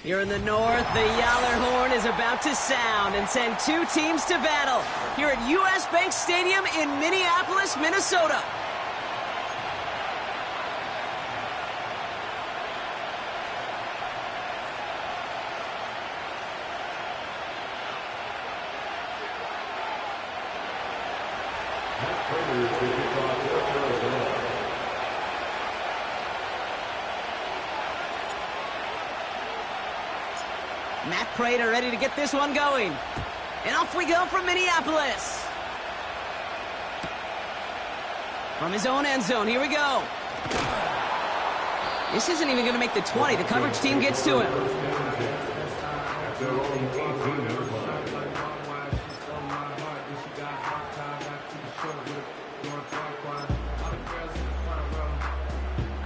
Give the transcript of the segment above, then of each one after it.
Here in the north, the Yaller horn is about to sound and send two teams to battle here at U.S. Bank Stadium in Minneapolis, Minnesota. Matt Prater ready to get this one going. And off we go from Minneapolis. From his own end zone, here we go. This isn't even going to make the 20. The coverage team gets to him.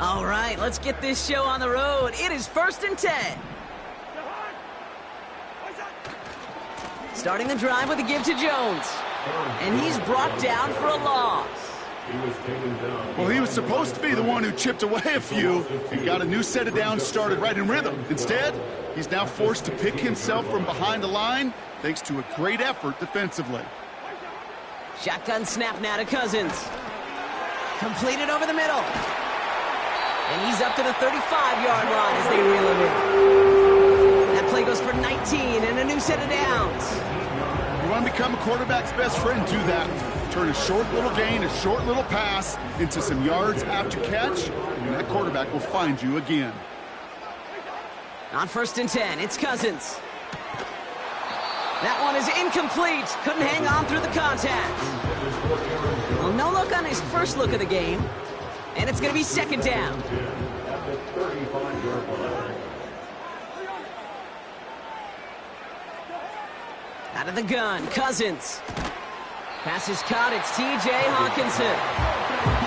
All right, let's get this show on the road. It is 1st and 10. Starting the drive with a give to Jones. And he's brought down for a loss. Well, he was supposed to be the one who chipped away a few and got a new set of downs started right in rhythm. Instead, he's now forced to pick himself from behind the line thanks to a great effort defensively. Shotgun snap now to Cousins. Completed over the middle. And he's up to the 35-yard line as they reel him in. That play goes for 19 and a new set of downs. You want to become a quarterback's best friend, do that. Turn a short little gain, a short little pass into some yards after catch, and that quarterback will find you again. On 1st and 10, it's Cousins. That one is incomplete. Couldn't hang on through the contact. Well, no look on his first look of the game. And it's going to be 2nd down. Out of the gun, Cousins. Pass is caught, it's T.J. Hawkinson.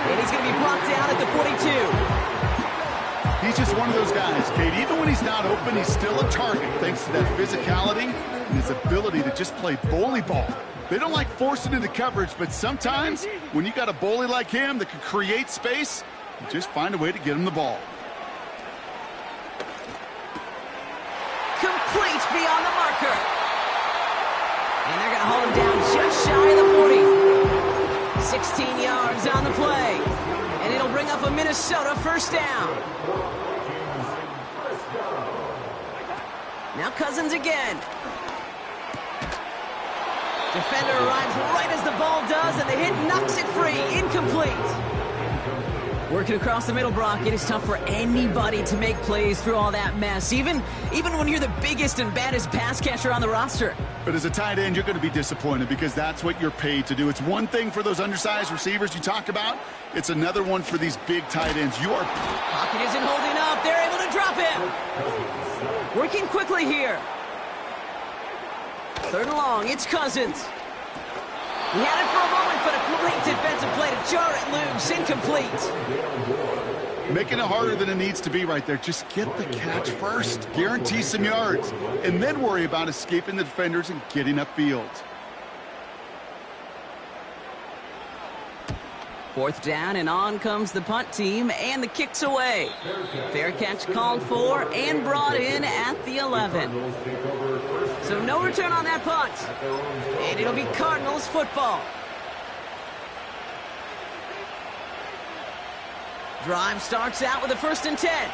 And he's going to be brought down at the 42. He's just one of those guys, Kate. Even when he's not open, he's still a target thanks to that physicality and his ability to just play bully ball. They don't like forcing into coverage, but sometimes when you got a bully like him that can create space, you just find a way to get him the ball. Complete beyond the marker. And they're going to hold him down just shy of the 40. 16 yards on the play. And it'll bring up a Minnesota 1st down. Now Cousins again. Defender arrives right as the ball does, and the hit knocks it free. Incomplete. Working across the middle, Brock, it is tough for anybody to make plays through all that mess, even when you're the biggest and baddest pass catcher on the roster. But as a tight end, you're going to be disappointed because that's what you're paid to do. It's one thing for those undersized receivers you talk about. It's another one for these big tight ends. Pocket isn't holding up. They're able to drop him. Working quickly here. 3rd and long, it's Cousins. He had it for a moment, but a great defensive play to jar it loose. Incomplete. Making it harder than it needs to be right there. Just get the catch first. Guarantee some yards. And then worry about escaping the defenders and getting upfield. 4th down, and on comes the punt team, and the kick's away. Fair catch called for and brought in at the 11. So no return on that punt. And it'll be Cardinals football. Drive starts out with a 1st and 10.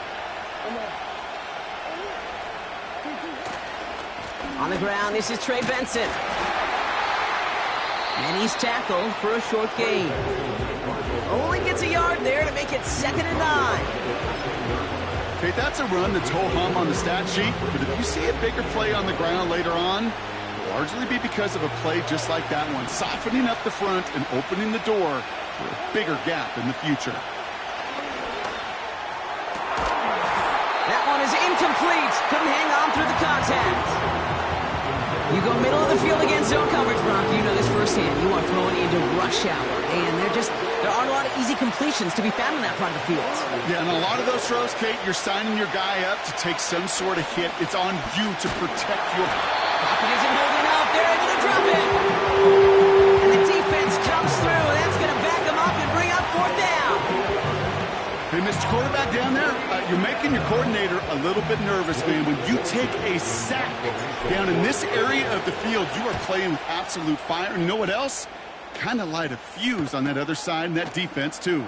On the ground, this is Trey Benson. And he's tackled for a short gain. Only gets a yard there to make it 2nd and 9. Okay, that's a run that's ho-hum on the stat sheet, but if you see a bigger play on the ground later on, it'll largely be because of a play just like that one, softening up the front and opening the door for a bigger gap in the future. That one is incomplete. Couldn't hang on through the contact. You go middle of the field against zone coverage, Brock. You know this firsthand. You are throwing into rush hour, and there aren't a lot of easy completions to be found in that part of the field. Yeah, and a lot of those throws, Kate, you're signing your guy up to take some sort of hit. It's on you to protect your... Pocket isn't holding up. They're able to drop it. And the defense comes through. That's going to back them up and bring up 4th down. Hey, Mr. Quarterback down there, you're making your coordinator a little bit nervous, man. When you take a sack down in this area of the field, you are playing with absolute fire. And you know what else? Kind of light a fuse on that other side and that defense, too.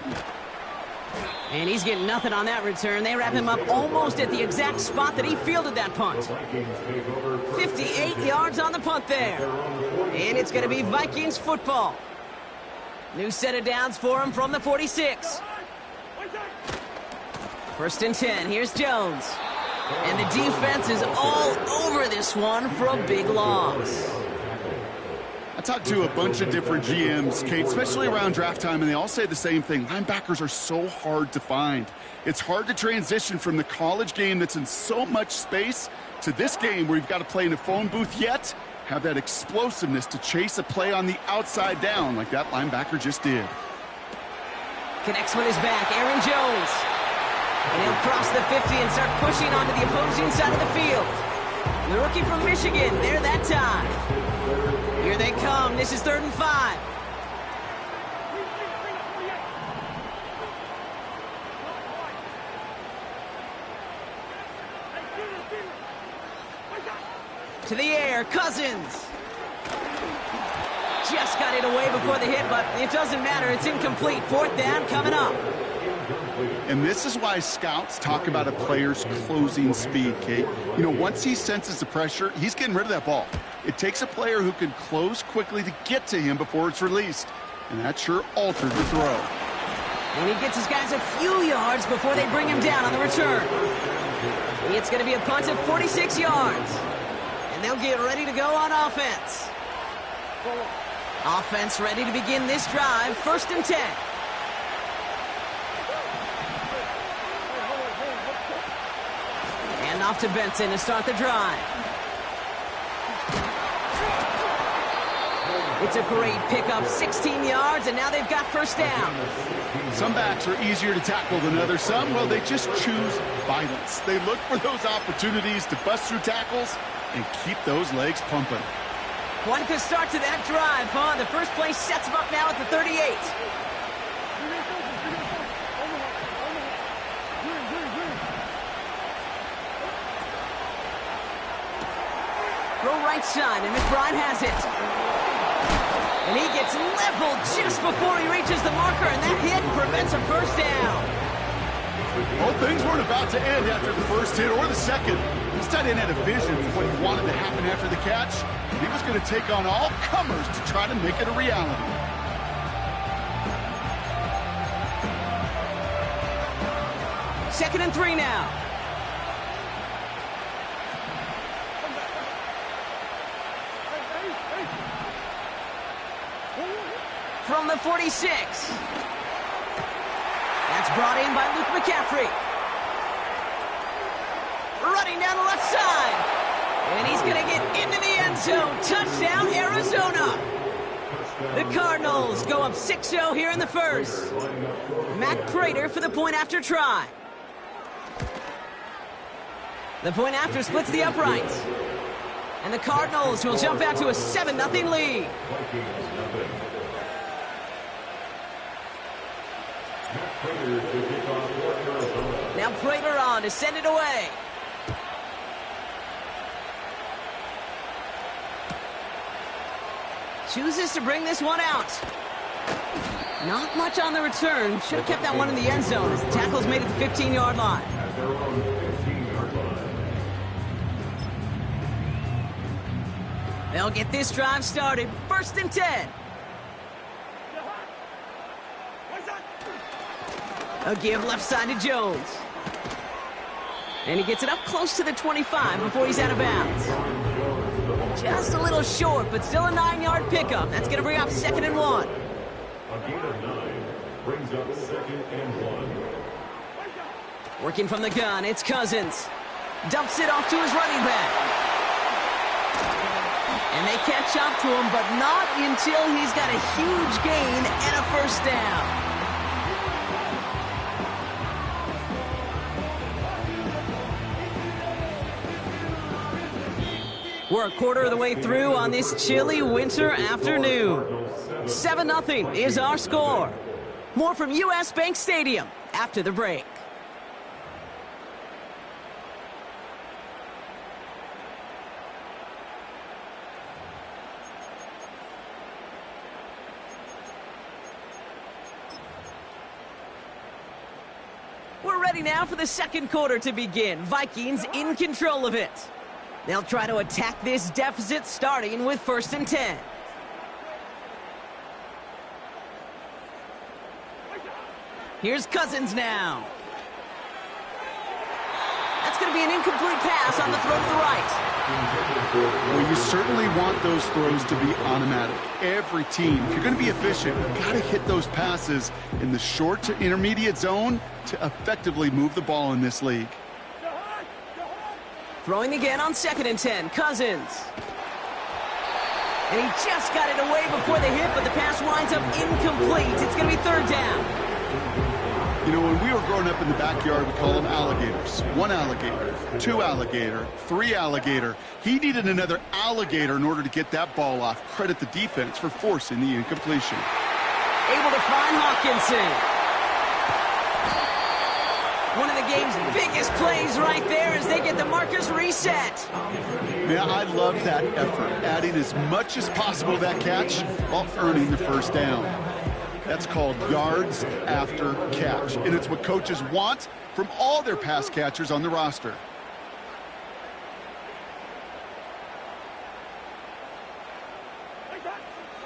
And he's getting nothing on that return. They wrap him up almost at the exact spot that he fielded that punt. 58 yards on the punt there. And it's going to be Vikings football. New set of downs for him from the 46. 1st and 10. Here's Jones. And the defense is all over this one for a big loss. I talked to a bunch of different GMs, Kate, especially around draft time, and they all say the same thing. Linebackers are so hard to find. It's hard to transition from the college game that's in so much space to this game where you've got to play in a phone booth, yet have that explosiveness to chase a play on the outside down like that linebacker just did. Connects with his back, Aaron Jones. And he'll cross the 50 and start pushing onto the opposing side of the field. The rookie from Michigan, there that time. Here they come. This is 3rd and 5. To the air, Cousins. Just got it away before the hit, but it doesn't matter. It's incomplete. 4th down coming up. And this is why scouts talk about a player's closing speed, Kate. You know, once he senses the pressure, he's getting rid of that ball. It takes a player who can close quickly to get to him before it's released. And that sure altered the throw. And he gets his guys a few yards before they bring him down on the return. It's going to be a punt of 46 yards. And they'll get ready to go on offense. Offense ready to begin this drive. 1st and 10. And off to Benson to start the drive. It's a great pickup, 16 yards, and now they've got 1st down. Some backs are easier to tackle than others. Some, well, they just choose violence. They look for those opportunities to bust through tackles and keep those legs pumping. Quite the start to that drive, huh? The first play sets him up now at the 38. Throw right side, and McBride has it. And he gets leveled just before he reaches the marker, and that hit prevents a 1st down. Well, things weren't about to end after the first hit or the second. This tight end had a vision for what he wanted to happen after the catch. He was going to take on all comers to try to make it a reality. Second and 3 now. From the 46. That's brought in by Luke McCaffrey. Running down the left side. And he's going to get into the end zone. Touchdown, Arizona. The Cardinals go up 6-0 here in the first. Matt Prater for the point after try. The point after splits the uprights. And the Cardinals will jump out to a 7-0 lead. Now Prater on to send it away. Chooses to bring this one out. Not much on the return. Should have kept that one in the end zone as the tackle's made at the 15-yard line. They'll get this drive started. 1st and 10. A give left side to Jones. And he gets it up close to the 25 before he's out of bounds. Just a little short, but still a 9-yard pickup. That's going to bring up 2nd and 1. A gain of 9 brings up 2nd and 1. Working from the gun, it's Cousins. Dumps it off to his running back. And they catch up to him, but not until he's got a huge gain and a 1st down. We're a quarter of the way through on this chilly winter afternoon. 7-0 is our score. More from U.S. Bank Stadium after the break. We're ready now for the second quarter to begin. Vikings in control of it. They'll try to attack this deficit starting with 1st and 10. Here's Cousins now. That's going to be an incomplete pass on the throw to the right. Well, you certainly want those throws to be automatic. Every team, if you're going to be efficient, you've got to hit those passes in the short to intermediate zone to effectively move the ball in this league. Throwing again on 2nd and 10, Cousins. And he just got it away before the hit, but the pass winds up incomplete. It's going to be 3rd down. You know, when we were growing up in the backyard, we call them alligators. 1 alligator, 2 alligator, 3 alligator. He needed another alligator in order to get that ball off. Credit the defense for forcing the incompletion. Able to find Hawkinson. One of the game's biggest plays right there as they get the markers reset. Yeah, I love that effort, adding as much as possible to that catch while earning the 1st down. That's called yards after catch, and it's what coaches want from all their pass catchers on the roster.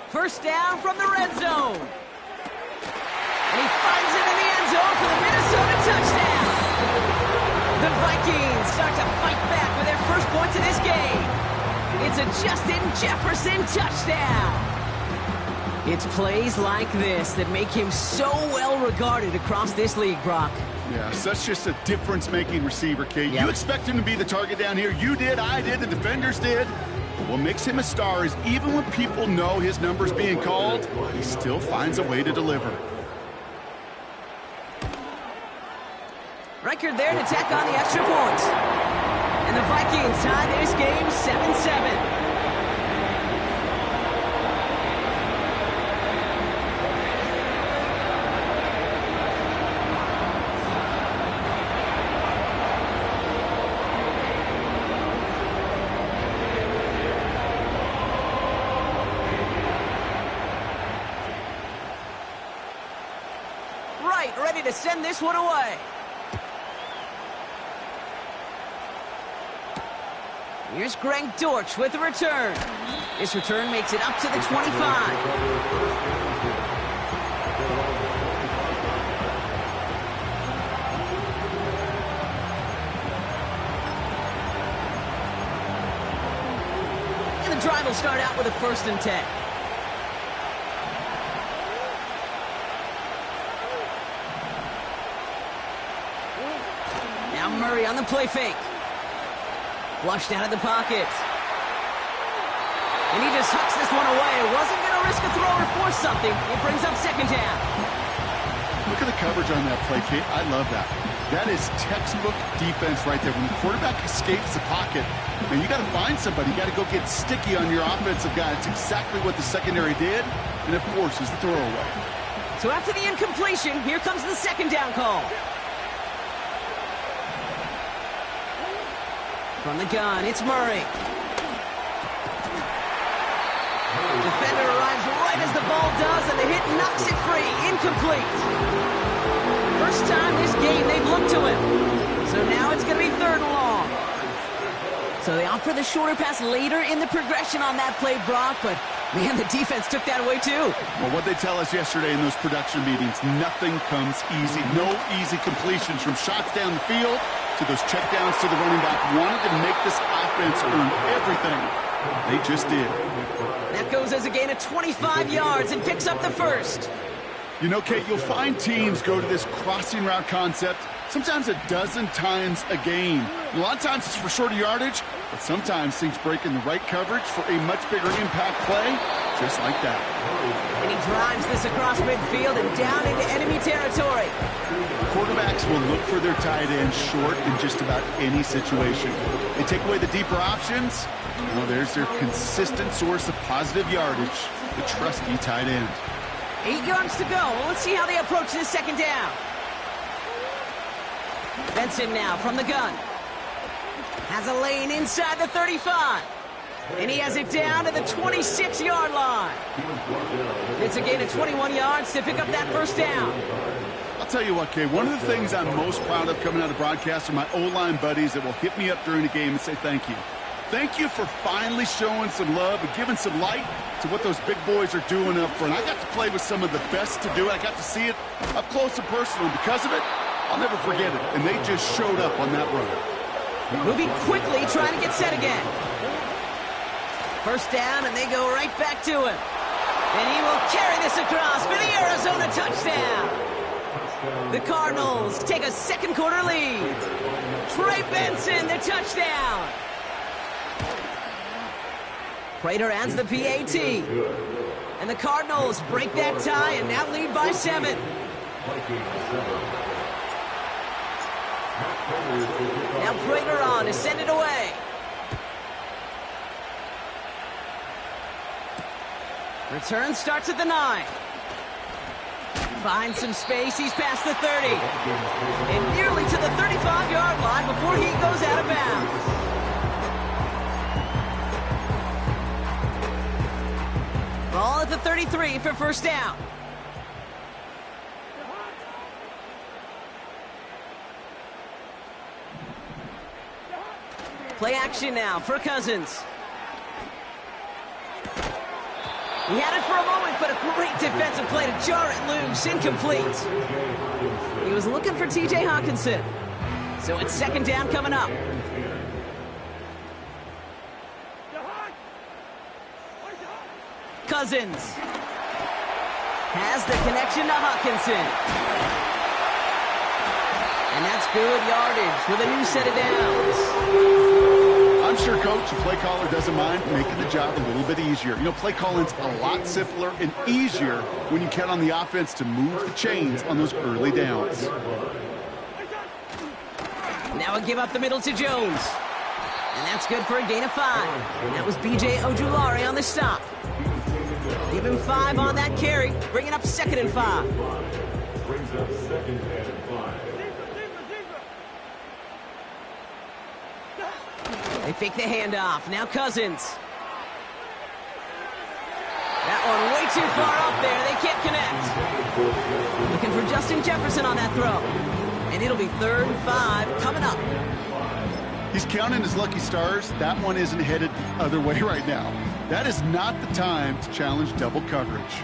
First down from the red zone. And he finds it in the end zone for the Minnesota touchdown. The Vikings start to fight back with their first points in this game. It's a Justin Jefferson touchdown. It's plays like this that make him so well regarded across this league, Brock. Yeah, such just a difference-making receiver, Kate. Yep. You expect him to be the target down here. You did, I did, the defenders did. What makes him a star is even when people know his number's being called, he still finds a way to deliver. Record there to tack on the extra point. And the Vikings tie this game 7-7. Ready to send this one away. Here's Greg Dortch with the return. This return makes it up to the 25. And the drive will start out with a 1st and 10. Now Murray on the play fake. Flushed out of the pocket. And he just hucks this one away. Wasn't going to risk a throw or force something. It brings up 2nd down. Look at the coverage on that play, Kate. I love that. That is textbook defense right there. When the quarterback escapes the pocket, man, you got to find somebody. You got to go get sticky on your offensive guy. It's exactly what the secondary did, and it forces the throw away. So after the incompletion, here comes the 2nd down call. From the gun, it's Murray. Defender arrives right as the ball does, and the hit knocks it free. Incomplete. First time this game they've looked to him. So now it's going to be 3rd and long. So they opt for the shorter pass later in the progression on that play, Brock, but man, the defense took that away too. Well, what they tell us yesterday in those production meetings, nothing comes easy. No easy completions from shots down the field to those checkdowns to the running back. Wanted to make this offense earn everything. They just did. That goes as a gain of 25 yards and picks up the 1st. You know, Kate, you'll find teams go to this crossing route concept sometimes a dozen times a game. A lot of times it's for shorter yardage, but sometimes things break in the right coverage for a much bigger impact play, just like that. And he drives this across midfield and down into enemy territory. Quarterbacks will look for their tight end short in just about any situation. They take away the deeper options. Well, there's their consistent source of positive yardage, the trusty tight end. 8 yards to go. Well, let's see how they approach this second down. Benson now from the gun. Has a lane inside the 35. And he has it down to the 26-yard line. It's a gain of 21 yards to pick up that first down. I'll tell you what, Kay, one of the things I'm most proud of coming out of broadcast are my O-line buddies that will hit me up during the game and say thank you. Thank you for finally showing some love and giving some light to what those big boys are doing up front. I got to play with some of the best to do it. I got to see it up close and personal. And because of it, I'll never forget it. And they just showed up on that run. Moving quickly, trying to get set again. First down, and they go right back to him. And he will carry this across for the Arizona touchdown. The Cardinals take a second quarter lead. Trey Benson, the touchdown. Prater adds the PAT. And the Cardinals break that tie and now lead by 7. Now Prater on to send it away. Return starts at the 9. Finds some space. He's past the 30. And nearly to the 35-yard line before he goes out of bounds. Ball at the 33 for first down. Play action now for Cousins. He had it for a moment, but a great defensive play to jar it loose. Incomplete. He was looking for T.J. Hawkinson. So it's second down coming up. Cousins has the connection to Hawkinson. And that's good yardage with a new set of downs. I'm sure, Coach, the play caller doesn't mind making the job a little bit easier. You know, play calling's a lot simpler and easier when you count on the offense to move the chains on those early downs. Now a give up the middle to Jones. And that's good for a gain of 5. And that was B.J. Ojulari on the stop. Give him 5 on that carry, bringing up 2nd and 5. Brings up 2nd and 5. They fake the handoff. Now Cousins. That one way too far up there. They can't connect. Looking for Justin Jefferson on that throw. And it'll be 3rd and 5 coming up. He's counting his lucky stars. That one isn't headed the other way right now. That is not the time to challenge double coverage.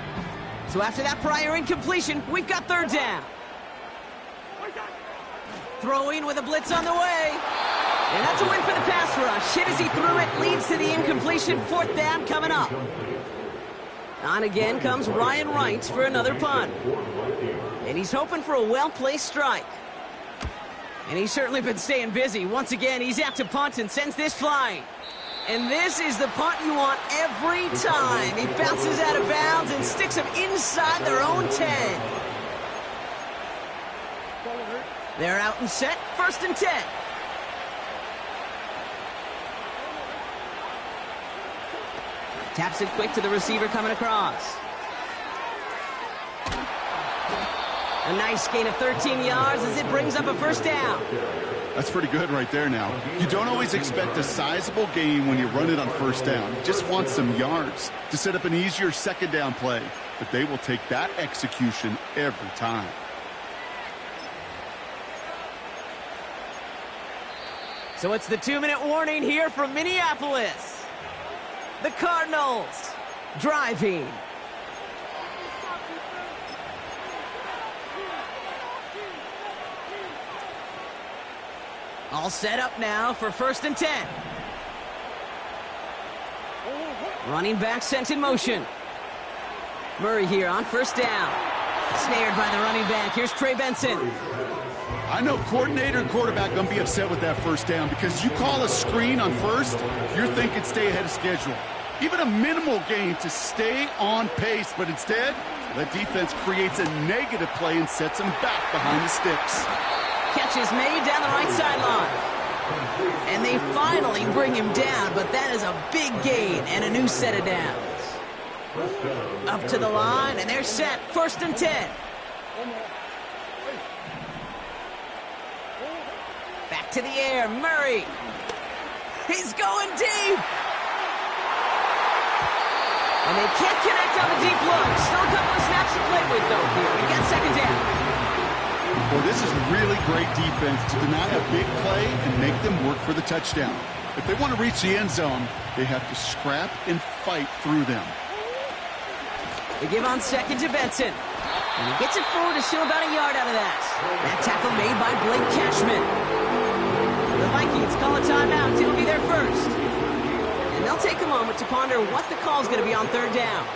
So after that prior incompletion, we've got 3rd down. Throwing with a blitz on the way. And that's a win for the pass rush. Hit as he threw it, leads to the incompletion. 4th down coming up. On again comes Ryan Wright for another punt. And he's hoping for a well-placed strike. And he's certainly been staying busy. Once again, he's out to punt and sends this flying. And this is the punt you want every time. He bounces out of bounds and sticks him inside their own 10. They're out and set. 1st and 10. Taps it quick to the receiver coming across. A nice gain of 13 yards as it brings up a 1st down. That's pretty good right there now. You don't always expect a sizable gain when you run it on 1st down. You just want some yards to set up an easier 2nd down play. But they will take that execution every time. So it's the 2-minute warning here from Minneapolis. The Cardinals driving. All set up now for 1st and 10. Running back sent in motion. Murray here on 1st down. Snared by the running back. Here's Trey Benson. I know coordinator and quarterback going to be upset with that 1st down because you call a screen on 1st, you're thinking stay ahead of schedule. Even a minimal gain to stay on pace, but instead, the defense creates a negative play and sets them back behind the sticks. Catch is made down the right sideline. And they finally bring him down, but that is a big gain and a new set of downs. Up to the line, and they're set. 1st and 10. Back to the air, Murray. He's going deep. And they can't connect on the deep look. Still a couple of snaps to play with, though, here. We got 2nd down. Well, this is really great defense to deny a big play and make them work for the touchdown. If they want to reach the end zone, they have to scrap and fight through them. They give on 2nd to Benson. And he gets it forward to steal about a yard out of that. That tackle made by Blake Cashman. The Vikings call a timeout. It'll be their first. And they'll take a moment to ponder what the call is going to be on 3rd down.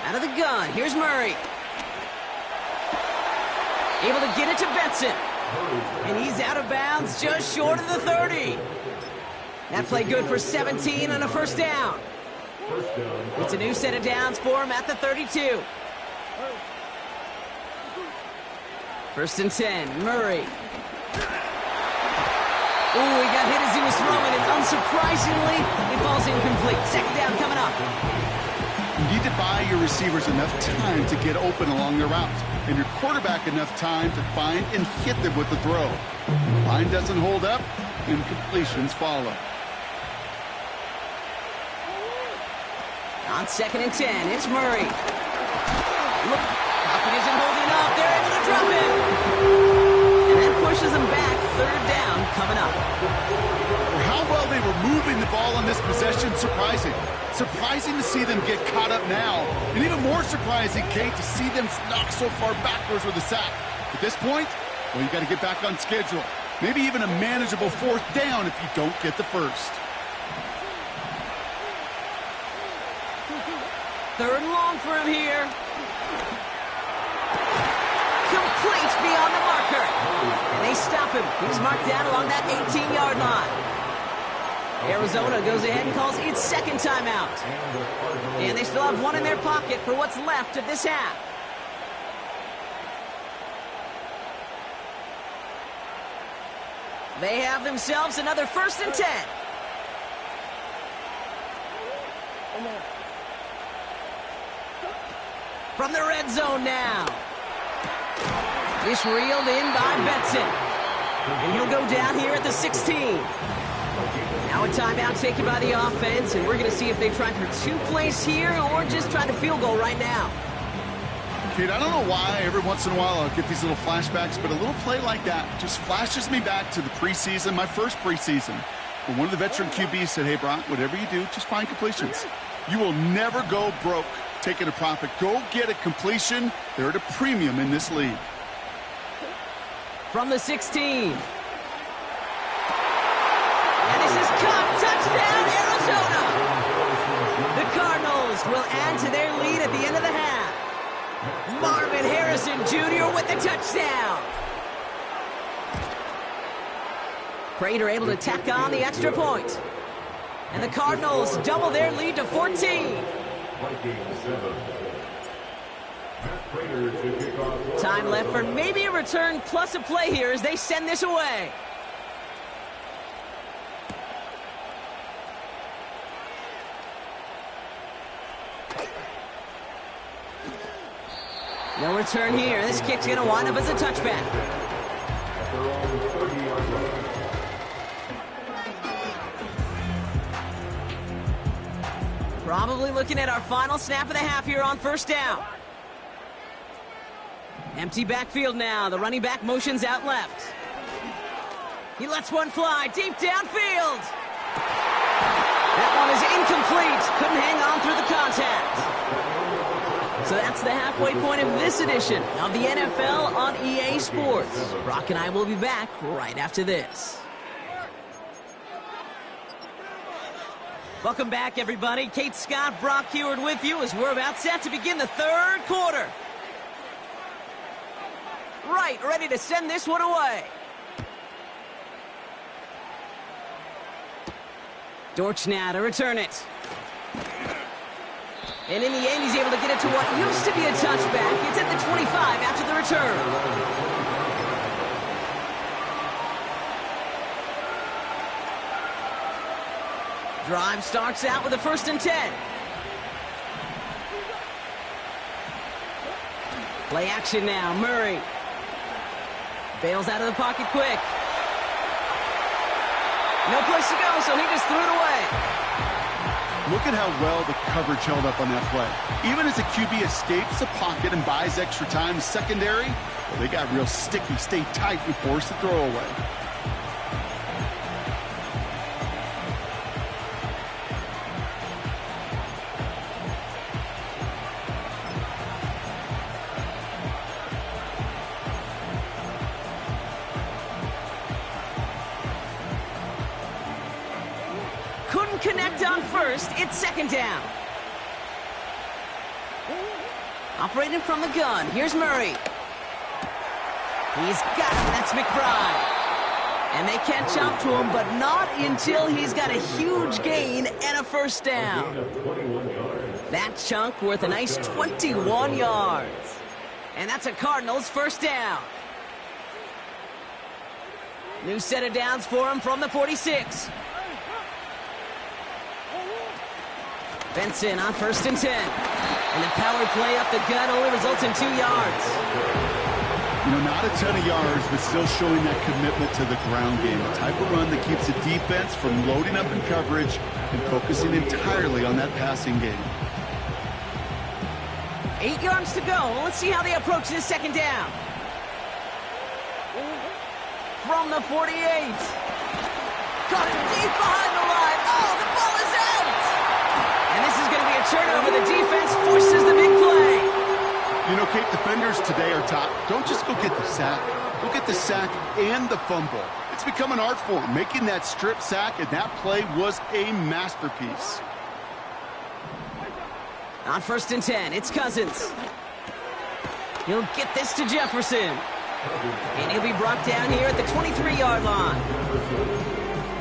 Out of the gun, here's Murray. Able to get it to Benson. And he's out of bounds just short of the 30. That play good for 17 on a 1st down. It's a new set of downs for him at the 32. 1st and 10, Murray. Ooh, he got hit as he was throwing, and unsurprisingly, it falls incomplete. 2nd down coming up. You need to buy your receivers enough time to get open along their route, and your quarterback enough time to find and hit them with the throw. Line doesn't hold up, and completions follow. On 2nd and 10, it's Murray. Look, pocket isn't holding up. They're able to drop him. And that pushes them back. 3rd down coming up. For how well they were moving the ball on this possession, surprising. Surprising to see them get caught up now. And even more surprising, Kate, to see them knock so far backwards with a sack. At this point, well, you got to get back on schedule. Maybe even a manageable 4th down if you don't get the first. 3rd and long for him here. Complete beyond the marker. And they stop him. He's marked down along that 18-yard line. Arizona goes ahead and calls its 2nd timeout. And they still have one in their pocket for what's left of this half. They have themselves another 1st and 10. From the red zone now. It's reeled in by Benson. And he'll go down here at the 16. Now a timeout taken by the offense, and we're going to see if they try for 2 plays here or just try the field goal right now. Kid, I don't know why every once in a while I'll get these little flashbacks, but a little play like that just flashes me back to the preseason, my first preseason, when one of the veteran QBs said, hey, Brock, whatever you do, just find completions. You will never go broke taking a profit. Go get a completion. They're at a premium in this league. From the 16. And this is caught. Touchdown, Arizona. The Cardinals will add to their lead at the end of the half. Marvin Harrison Jr. with the touchdown. Prater able to tack on the extra point. And the Cardinals double their lead to 14. Time left for maybe a return plus a play here as they send this away. No return here. This kick's going to wind up as a touchback. Probably looking at our final snap of the half here on 1st down. Empty backfield now. The running back motions out left. He lets one fly deep downfield. That one is incomplete. Couldn't hang on through the contact. So that's the halfway point of this edition of the NFL on EA Sports. Brock and I will be back right after this. Welcome back, everybody. Kate Scott, Brock Heward with you as we're about set to begin the 3rd quarter. Right, ready to send this one away. Dortch now to return it. And in the end, he's able to get it to what used to be a touchback. It's at the 25 after the return. Drive starts out with a 1st and 10. Play action now. Murray bails out of the pocket quick. No place to go, so he just threw it away. Look at how well the coverage held up on that play. Even as the QB escapes the pocket and buys extra time, secondary, well, they got real sticky, stayed tight, and forced the throw away. Couldn't connect on 1st. It's 2nd down. Operating from the gun. Here's Murray. He's got him. That's McBride. And they can't jump to him, but not until he's got a huge gain and a 1st down. That chunk worth a nice 21 yards. And that's a Cardinals 1st down. New set of downs for him from the 46. Benson on 1st and 10. And the power play up the gut only results in 2 yards. You know, not a ton of yards, but still showing that commitment to the ground game. A type of run that keeps the defense from loading up in coverage and focusing entirely on that passing game. 8 yards to go. Let's see how they approach this 2nd down. From the 48. Caught it deep behind the line. Oh, the ball is out! And this is going to be a turnover. The defense forces the big play. You know, Kate, defenders today are taught, don't just go get the sack. Go get the sack and the fumble. It's become an art form, making that strip sack, and that play was a masterpiece. On 1st and 10, it's Cousins. He'll get this to Jefferson. And he'll be brought down here at the 23-yard line.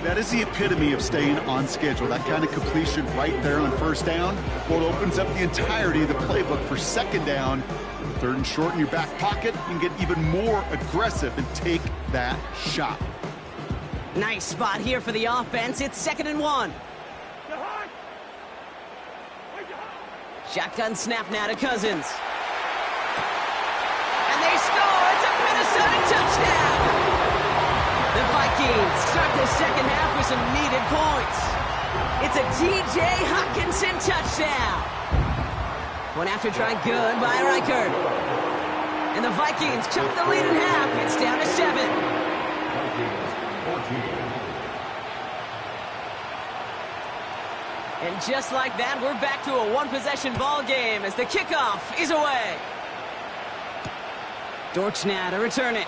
That is the epitome of staying on schedule. That kind of completion right there on 1st down. Well, it opens up the entirety of the playbook for 2nd down. 3rd and short in your back pocket. You can get even more aggressive and take that shot. Nice spot here for the offense. It's 2nd and 1. Shotgun snap now to Cousins. And they score. It's a Minnesota touchdown. The Vikings start the 2nd half with some needed points. It's a T.J. Hockenson touchdown. One after try good by Reichert. And the Vikings chop the lead in half. It's down to 7. And just like that, we're back to a one-possession ball game as the kickoff is away. Dortch now to return it.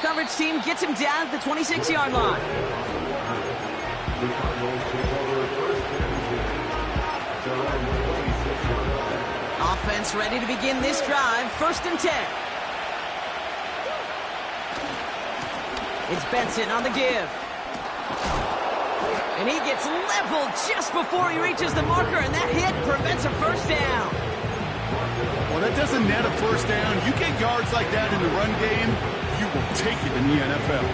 Coverage team gets him down at the 26-yard line. Offense ready to begin this drive. 1st and 10. It's Benson on the give. And he gets leveled just before he reaches the marker, and that hit prevents a 1st down. Well, that doesn't net a 1st down. You get yards like that in the run game, you will take it in the NFL.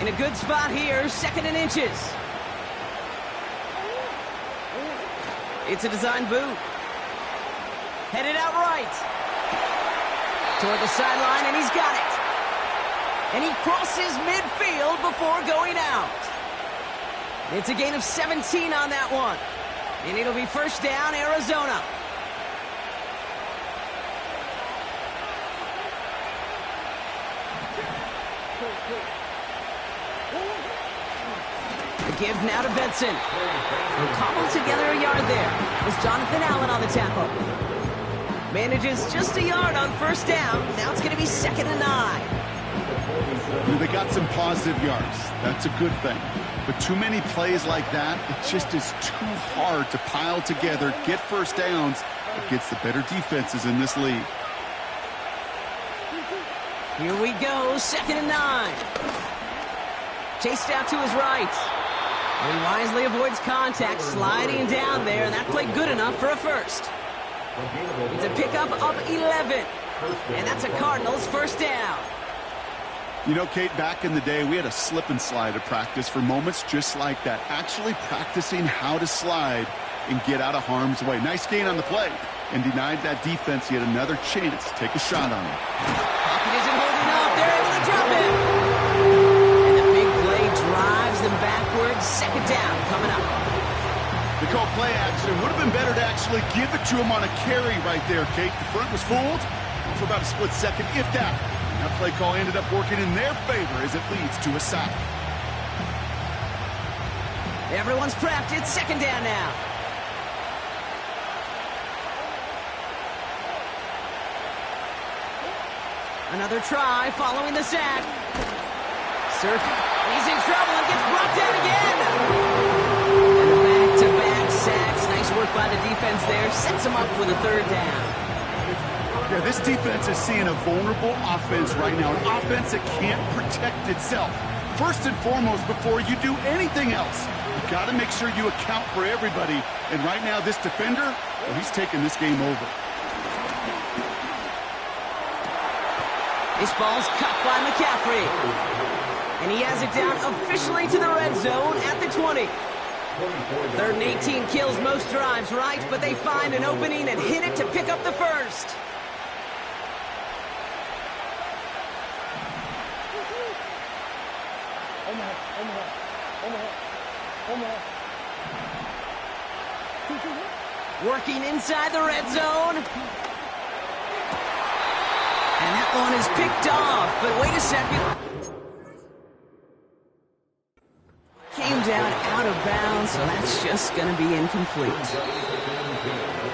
In a good spot here, 2nd and inches. It's a design boot. Headed out right. Toward the sideline, and he's got it. And he crosses midfield before going out. It's a gain of 17 on that one. And it'll be 1st down, Arizona. The give now to Benson. He'll cobble together a yard there. It was Jonathan Allen on the tackle. Manages just a yard on 1st down. Now it's going to be 2nd and 9. They got some positive yards. That's a good thing. But too many plays like that, it just is too hard to pile together, get 1st downs against the better defenses in this league. Here we go, 2nd and 9. Chased out to his right. He wisely avoids contact, sliding down there, and that played good enough for a first. It's a pickup of 11, and that's a Cardinals first down. You know, Kate, back in the day, we had a slip and slide at practice for moments just like that. Actually practicing how to slide and get out of harm's way. Nice gain on the play, and denied that defense yet another chance to take a shot on him. Pocket isn't holding up. They're able to drop it. And the big play drives them backwards. Second down coming up. They call play action. Would have been better to actually give it to him on a carry right there, Kate. The front was fooled for about a split second, if that. And that play call ended up working in their favor as it leads to a sack. Everyone's prepped. It's second down now. Another try following the sack. Circle. He's in trouble and gets brought down again. And back-to-back sacks. Nice work by the defense there. Sets him up with a third down. Yeah, this defense is seeing a vulnerable offense right now. An offense that can't protect itself. First and foremost, before you do anything else, you got to make sure you account for everybody. And right now, this defender, well, he's taking this game over. This ball's cut by McCaffrey. And he has it down officially to the red zone at the 20. 3rd and 18 kills most drives, right? But they find an opening and hit it to pick up the first. Working inside the red zone. And that one is picked off, but wait a second. Came down out of bounds, so that's just going to be incomplete.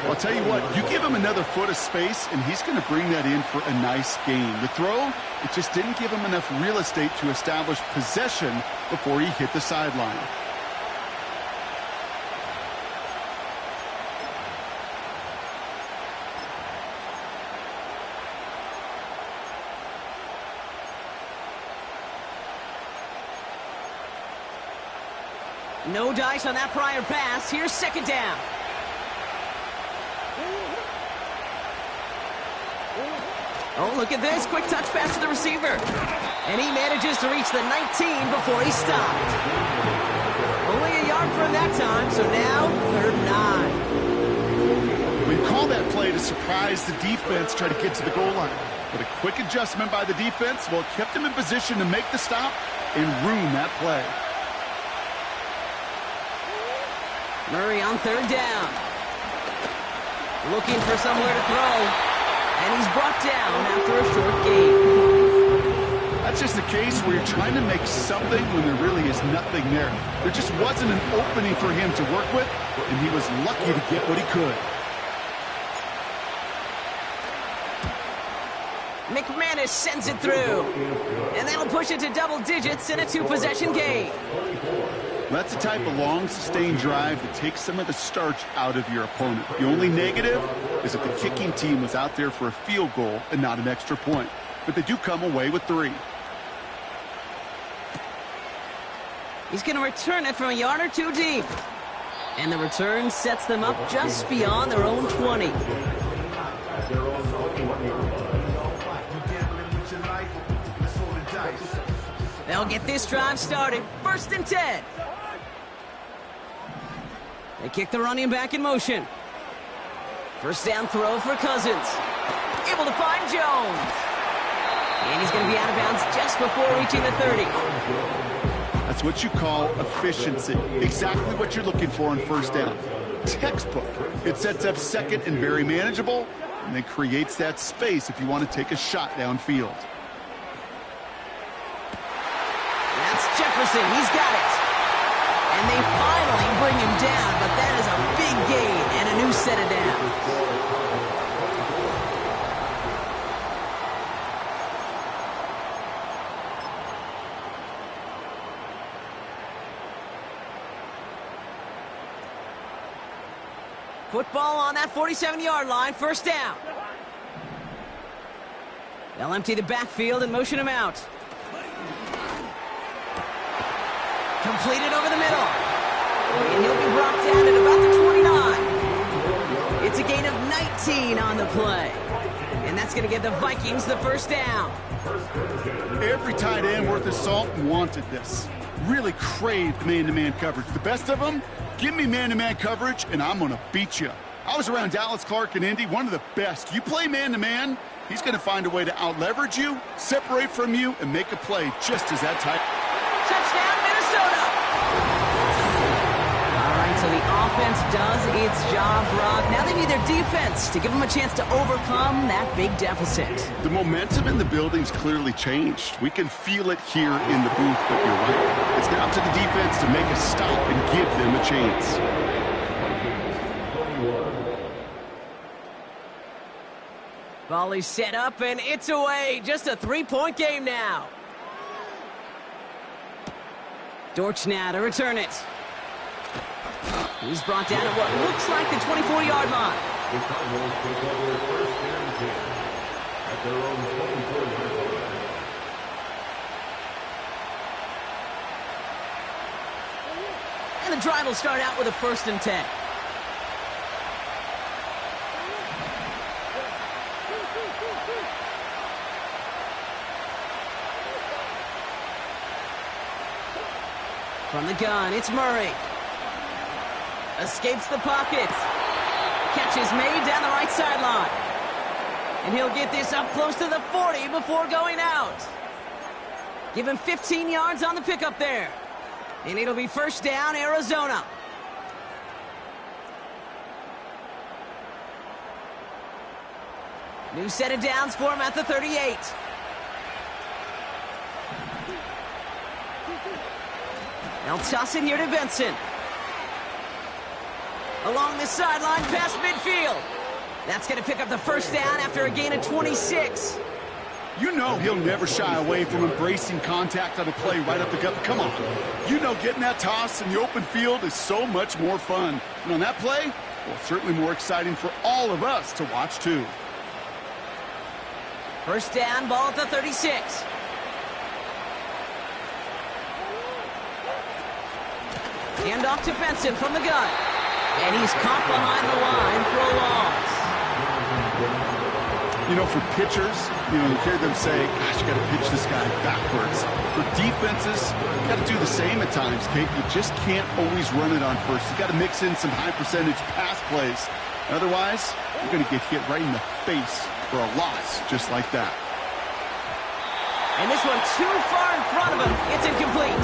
I'll tell you what, you give him another foot of space, and he's going to bring that in for a nice gain. The throw, it just didn't give him enough real estate to establish possession before he hit the sideline. No dice on that prior pass. Here's second down. Oh, look at this. Quick touch pass to the receiver. And he manages to reach the 19 before he stopped. Only a yard for him that time, so now 3rd and 9. We call that play to surprise the defense, try to get to the goal line. But a quick adjustment by the defense, well, it kept him in position to make the stop and ruin that play. Murray on 3rd down. Looking for somewhere to throw. And he's brought down after a short gain. That's just a case where you're trying to make something when there really is nothing there. There just wasn't an opening for him to work with, and he was lucky to get what he could. McManus sends it through. And that'll push it to double digits in a 2-possession game. That's the type of long, sustained drive that takes some of the starch out of your opponent. The only negative is that the kicking team was out there for a field goal and not an extra point. But they do come away with 3. He's going to return it from a yard or 2 deep. And the return sets them up just beyond their own 20. They'll get this drive started. 1st and 10. They kick the running back in motion. First down throw for Cousins. Able to find Jones. And he's going to be out of bounds just before reaching the 30. That's what you call efficiency. Exactly what you're looking for on first down. Textbook. It sets up second and very manageable, and then creates that space if you want to take a shot downfield. That's Jefferson. He's got it. And they finally bring him down, but that is a big gain and a new set of downs. Football on that 47-yard line, first down. They'll empty the backfield and motion him out. Completed over the middle. And he'll be brought down at about the 29. It's a gain of 19 on the play. And that's going to give the Vikings the first down. Every tight end worth his salt wanted this. Really craved man-to-man coverage. The best of them, give me man-to-man coverage, and I'm going to beat you. I was around Dallas Clark and Indy, one of the best. You play man-to-man, he's going to find a way to out-leverage you, separate from you, and make a play just as that tight. Touchdown, Minnesota! All right, so the offense does its job, Brock. Now they need their defense to give them a chance to overcome that big deficit. The momentum in the building's clearly changed. We can feel it here in the booth, but you're right. It's now to the defense to make a stop and give them a chance. Volley set up, and it's away. Just a 3-point game now. Dortch now to return it. He's brought down at what looks like the 24-yard line. The Cardinals pick up their first and 10 at their own 24-yard line. And the drive will start out with a 1st and 10. From the gun, it's Murray. Escapes the pocket. Catch is made down the right sideline. And he'll get this up close to the 40 before going out. Give him 15 yards on the pickup there. And it'll be first down, Arizona. New set of downs for him at the 38. They'll toss it here to Benson. Along the sideline, past midfield. That's going to pick up the first down after a gain of 26. You know he'll never shy away from embracing contact on a play right up the gut. Come on. You know getting that toss in the open field is so much more fun. And on that play, well, certainly more exciting for all of us to watch, too. First down, ball at the 36. Hand off to Benson from the gun. And he's caught behind the line for a loss. You know, for pitchers, you hear them say, gosh, you got to pitch this guy backwards. For defenses, you got to do the same at times, Kate. You just can't always run it on first. You got to mix in some high-percentage pass plays. Otherwise, you're going to get hit right in the face for a loss just like that. And this one too far in front of him. It's incomplete.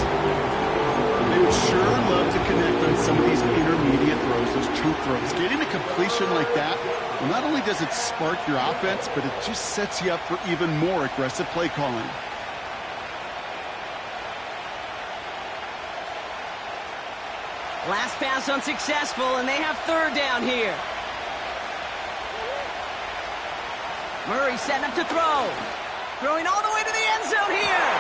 They would sure love to connect on some of these intermediate throws, those true throws. Getting a completion like that, well, not only does it spark your offense, but it just sets you up for even more aggressive play calling. Last pass unsuccessful, and they have third down here. Murray setting up to throw. Throwing all the way to the end zone here.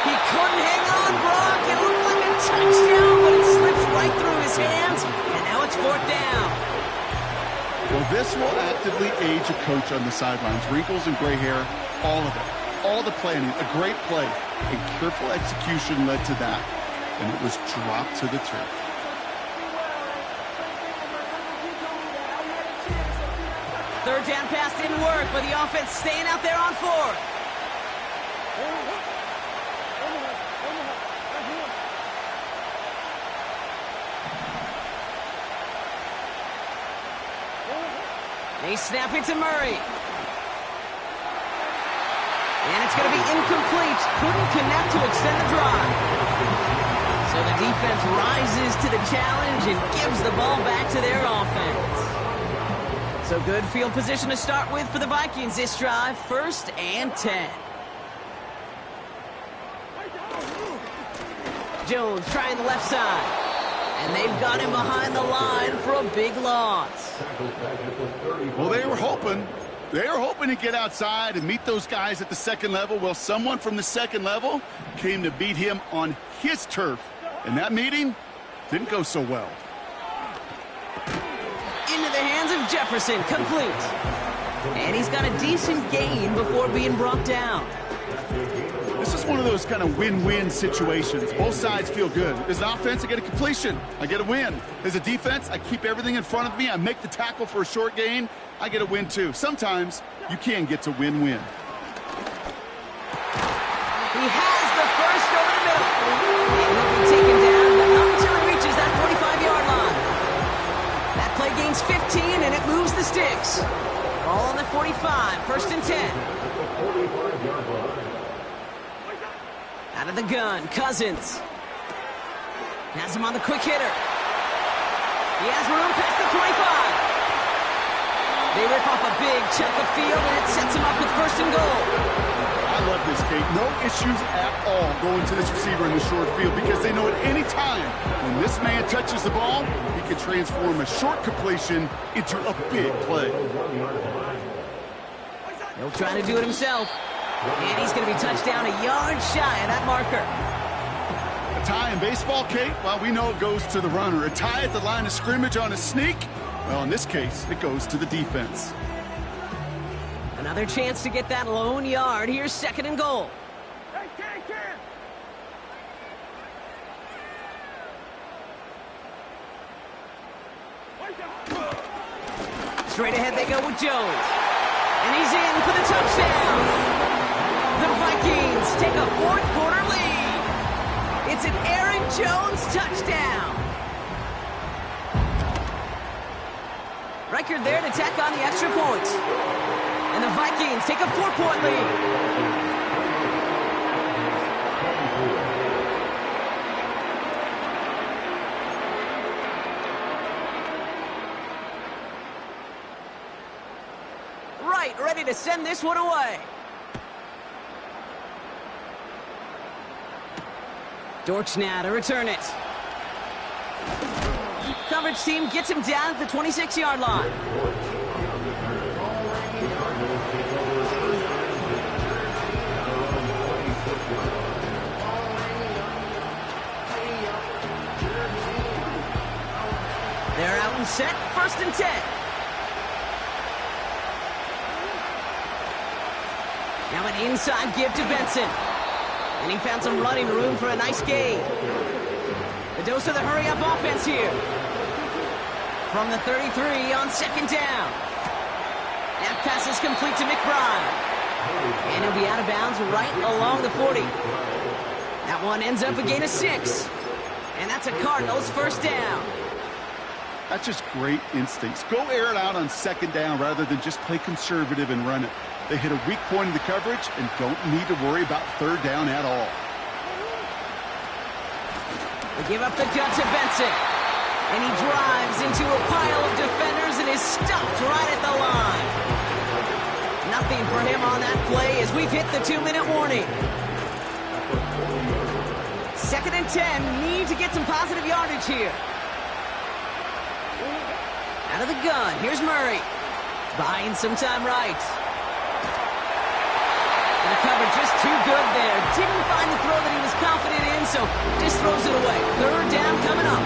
He couldn't hang on, Brock. It looked like a touchdown, but it slips right through his hands, and now it's 4th down. Well, this will actively age a coach on the sidelines. Wrinkles and gray hair, all of it. All the planning, a great play, and careful execution led to that. And it was dropped to the turf. Third down pass didn't work, but the offense staying out there on 4th. They snap it to Murray. And it's going to be incomplete. Couldn't connect to extend the drive. So the defense rises to the challenge and gives the ball back to their offense. So good field position to start with for the Vikings this drive. 1st and 10. Jones trying the left side. And they've got him behind the line for a big loss. Well, they were hoping to get outside and meet those guys at the second level. Well, someone from the second level came to beat him on his turf. And that meeting didn't go so well. Into the hands of Jefferson, complete. And he's got a decent gain before being brought down. This is one of those kind of win-win situations. Both sides feel good. As an offense, I get a completion. I get a win. As a defense, I keep everything in front of me. I make the tackle for a short gain. I get a win, too. Sometimes you can get to win-win. He has the first over the middle. And he'll be taken down, but not until he reaches that 45-yard line. That play gains 15, and it moves the sticks. Ball on the 45, first and 10. Out of the gun, Cousins. Has him on the quick hitter. He has room past the 25. They rip off a big chunk of field, and it sets him up with first and goal. I love this, Kate. No issues at all going to this receiver in the short field because they know at any time when this man touches the ball, he can transform a short completion into a big play. He'll try to do it himself. And he's going to be touched down a yard shy of that marker. A tie in baseball, Kate, well, we know it goes to the runner. A tie at the line of scrimmage on a sneak, well, in this case, it goes to the defense. Another chance to get that lone yard. Here's second and goal. Straight ahead they go with Jones. And he's in for the touchdown. The Vikings take a fourth-quarter lead. It's an Aaron Jones touchdown. Record there to tack on the extra point. And the Vikings take a 4-point lead. Right, ready to send this one away. Dortch now to return it. Coverage team gets him down at the 26-yard line. They're out and set, first and 10. Now an inside give to Benson. And he found some running room for a nice gain. The dose of the hurry-up offense here. From the 33 on second down. That pass is complete to McBride. And he'll be out of bounds right along the 40. That one ends up a gain of 6. And that's a Cardinals first down. That's just great instincts. Go air it out on second down rather than just play conservative and run it. They hit a weak point in the coverage and don't need to worry about third down at all. They give up the gut to Benson. And he drives into a pile of defenders and is stopped right at the line. Nothing for him on that play as we've hit the 2-minute warning. Second and 10, need to get some positive yardage here. Out of the gun, here's Murray. Buying some time right. And the coverage just too good there. Didn't find the throw that he was confident in, so just throws it away. Third down coming up.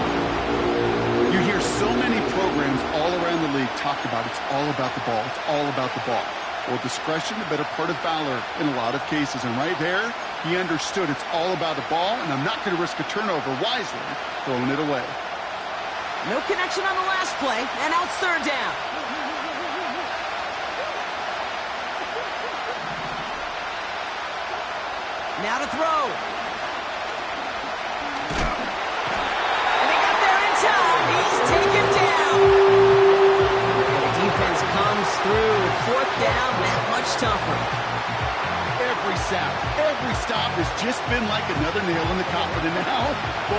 You hear so many programs all around the league talk about it's all about the ball. It's all about the ball. Well, discretion, the better part of valor in a lot of cases. And right there, he understood it's all about the ball, and I'm not going to risk a turnover wisely, throwing it away. No connection on the last play, and now it's third down. Now to throw. And they got there in time. He's taken down. And the defense comes through. Fourth down, that much tougher. Every sack, every stop has just been like another nail in the coffin. And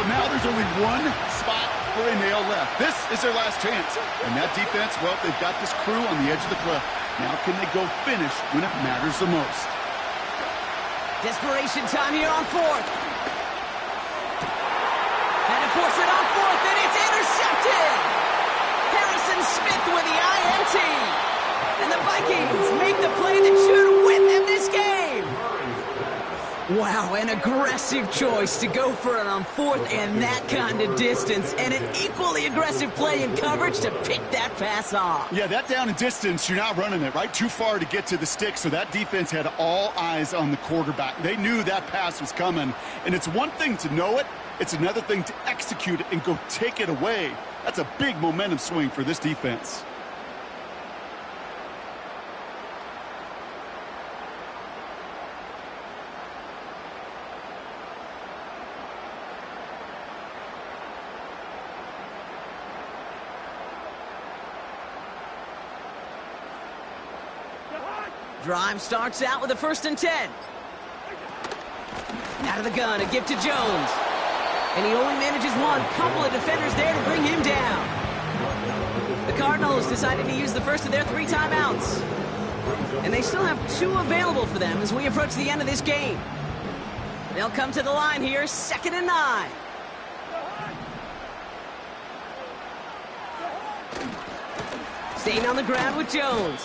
now there's only one spot for a nail left. This is their last chance. And that defense, well, they've got this crew on the edge of the cliff. Now can they go finish when it matters the most? Desperation time here on fourth. And to force it on fourth, and it's intercepted. Harrison Smith with the INT. And the Vikings make the play that should win them this game. Wow, an aggressive choice to go for it on fourth and that kind of distance, and an equally aggressive play in coverage to pick that pass off. Yeah, that down and distance, you're not running it, right? Too far to get to the stick, so that defense had all eyes on the quarterback. They knew that pass was coming, and it's one thing to know it, it's another thing to execute it and go take it away. That's a big momentum swing for this defense. Drive starts out with a 1st and 10. Out of the gun, a give to Jones. And he only manages one. Couple of defenders there to bring him down. The Cardinals decided to use the first of their 3 timeouts. And they still have 2 available for them as we approach the end of this game. They'll come to the line here, 2nd and 9. Staying on the ground with Jones.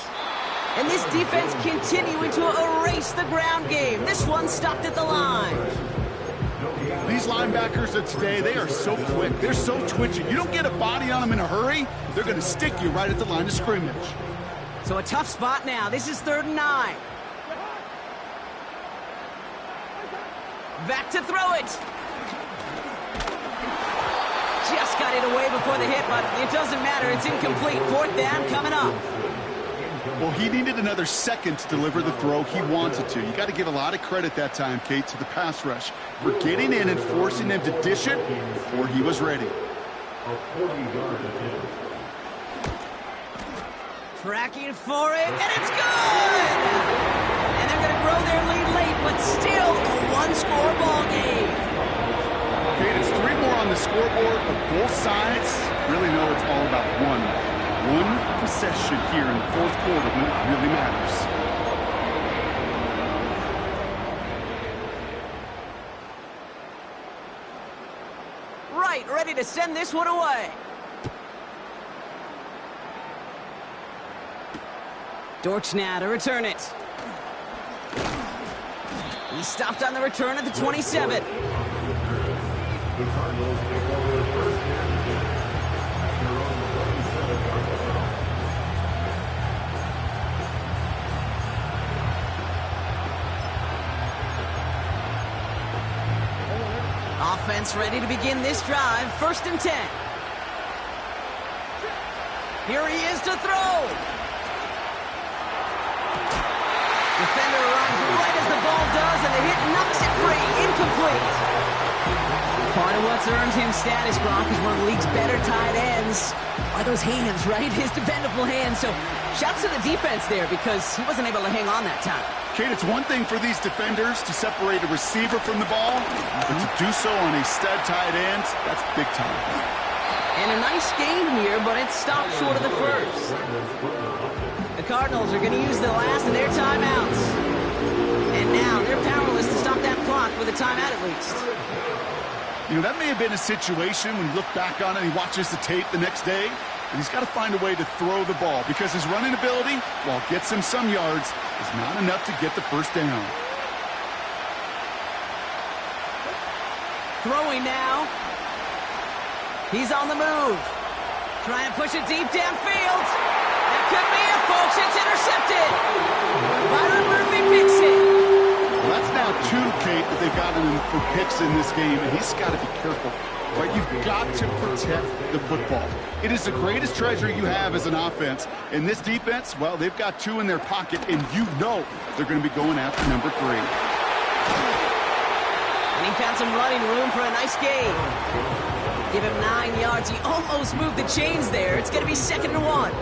And this defense continuing to erase the ground game. This one stopped at the line. These linebackers of today, they are so quick. They're so twitchy. You don't get a body on them in a hurry, they're going to stick you right at the line of scrimmage. So a tough spot now. This is 3rd and 9. Back to throw it. Just got it away before the hit, but it doesn't matter. It's incomplete. 4th down coming up. Well, he needed another second to deliver the throw he wanted to. You got to give a lot of credit that time, Kate, to the pass rush for getting in and forcing them to dish it before he was ready. Tracking for it, and it's good! And they're going to grow their lead late, but still a 1-score ball game. Kate, it's 3 more on the scoreboard, but both sides really know it's all about one possession here in the 4th quarter when it really matters. Right, ready to send this one away. Dortch now to return it. He stopped on the return at the 27. The Cardinals take over the first after on the 27-yard line. Offense ready to begin this drive. 1st and 10. Here he is to throw. Defender arrives right as the ball does, and the hit knocks it free. Incomplete. Part of what's earned him status, Brock, is one of the league's better tight ends. Are those hands, right? His dependable hands. So shouts to the defense there because he wasn't able to hang on that time. Kate, it's one thing for these defenders to separate a receiver from the ball, but to do so on a stud tight end, that's big time. And a nice game here, but it stopped short of the first. The Cardinals are going to use the last of their timeouts. And now they're powerless to stop that clock with a timeout at least. You know, that may have been a situation when you look back on it, he watches the tape the next day, and he's got to find a way to throw the ball because his running ability, while it gets him some yards, is not enough to get the 1st down. Throwing now. He's on the move. Trying to push it deep downfield. That could be it, folks. It's intercepted. Byron Murphy picks it. Well, that's now 2, Kate, that they've gotten him for picks in this game, and he's got to be careful. Right? You've got to protect the football. It is the greatest treasure you have as an offense. In this defense, well, they've got 2 in their pocket, and you know they're going to be going after number 3. And he found some running room for a nice gain. Give him 9 yards. He almost moved the chains there. It's going to be 2nd and 1.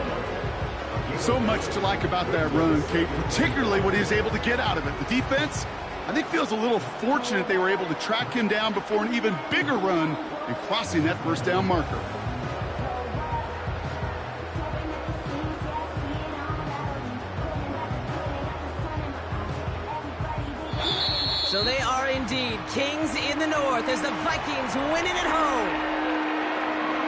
So much to like about that run, Kate, particularly what he was able to get out of it. The defense, I think, feels a little fortunate they were able to track him down before an even bigger run and crossing that 1st down marker. So they are indeed kings in the north as the Vikings win it at home.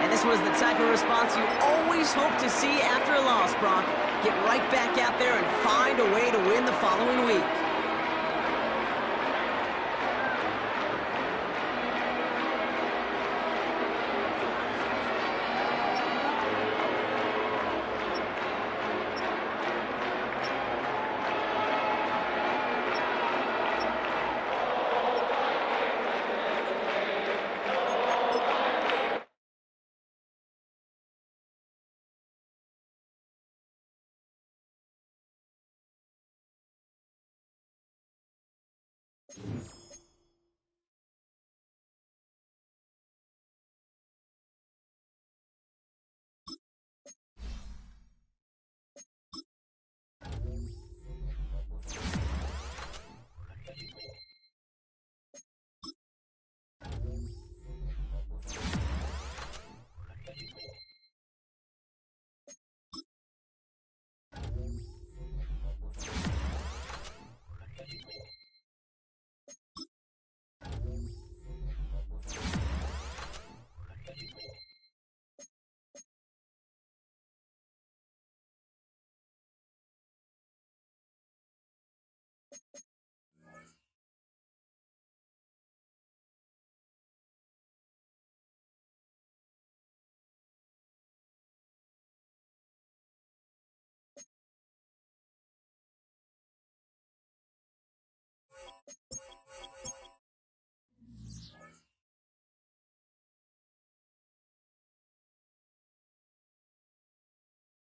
And this was the type of response you always hope to see after a loss, Brock. Get right back out there and find a way to win the following week.